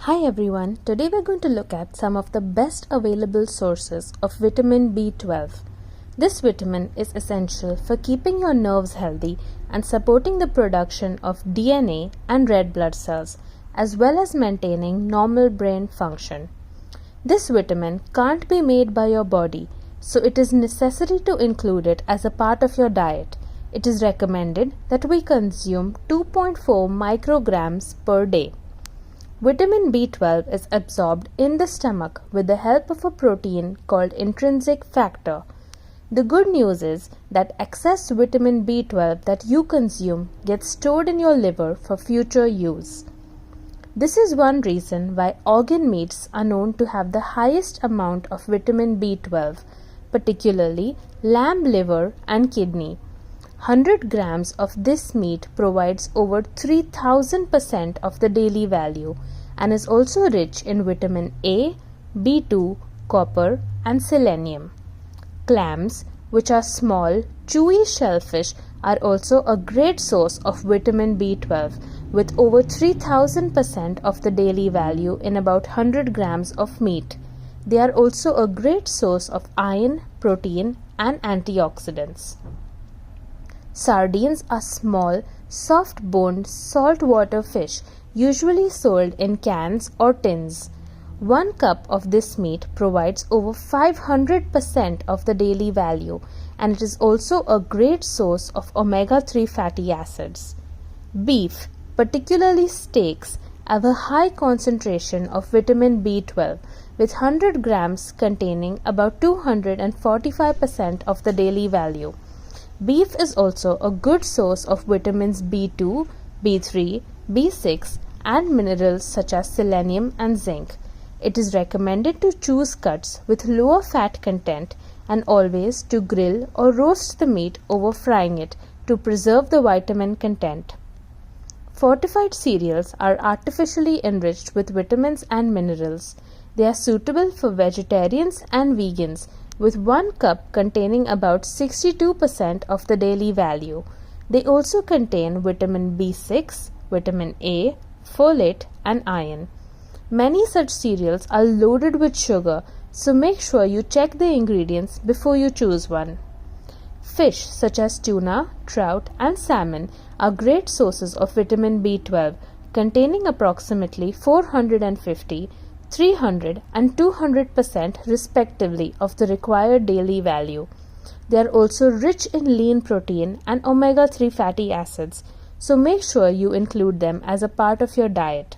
Hi everyone, today we're going to look at some of the best available sources of vitamin B12. This vitamin is essential for keeping your nerves healthy and supporting the production of DNA and red blood cells, as well as maintaining normal brain function. This vitamin can't be made by your body, so it is necessary to include it as a part of your diet. It is recommended that we consume 2.4 micrograms per day. Vitamin B12 is absorbed in the stomach with the help of a protein called intrinsic factor. The good news is that excess vitamin B12 that you consume gets stored in your liver for future use. This is one reason why organ meats are known to have the highest amount of vitamin B12, particularly lamb liver and kidney. 100 grams of this meat provides over 3000% of the daily value and is also rich in vitamin A, B2, copper and selenium. Clams, which are small, chewy shellfish, are also a great source of vitamin B12 with over 3000% of the daily value in about 100 grams of meat. They are also a great source of iron, protein and antioxidants. Sardines are small, soft-boned saltwater fish usually sold in cans or tins. 1 cup of this meat provides over 500% of the daily value, and it is also a great source of omega-3 fatty acids. Beef, particularly steaks, have a high concentration of vitamin B12, with 100 grams containing about 245% of the daily value. Beef is also a good source of vitamins B2, B3, B6 and minerals such as selenium and zinc. It is recommended to choose cuts with lower fat content and always to grill or roast the meat over frying it to preserve the vitamin content. Fortified cereals are artificially enriched with vitamins and minerals. They are suitable for vegetarians and vegans, with 1 cup containing about 62% of the daily value. They also contain vitamin B6, vitamin A, folate and iron. Many such cereals are loaded with sugar, so make sure you check the ingredients before you choose one. Fish such as tuna, trout and salmon are great sources of vitamin B12, containing approximately 450, 300 and 200% respectively of the required daily value. They are also rich in lean protein and omega-3 fatty acids, so make sure you include them as a part of your diet.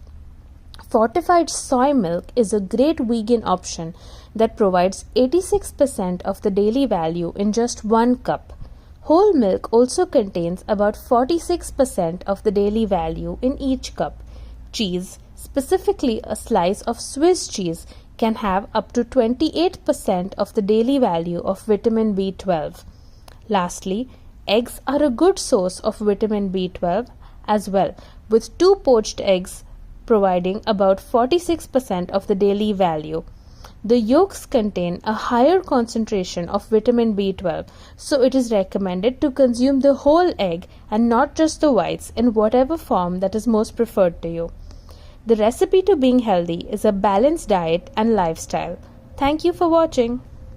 Fortified soy milk is a great vegan option that provides 86% of the daily value in just 1 cup. Whole milk also contains about 46% of the daily value in each cup. Cheese, specifically a slice of Swiss cheese, can have up to 28% of the daily value of vitamin B12. Lastly, eggs are a good source of vitamin B12 as well, with 2 poached eggs providing about 46% of the daily value. The yolks contain a higher concentration of vitamin B12, so it is recommended to consume the whole egg and not just the whites in whatever form that is most preferred to you. The recipe to being healthy is a balanced diet and lifestyle. Thank you for watching.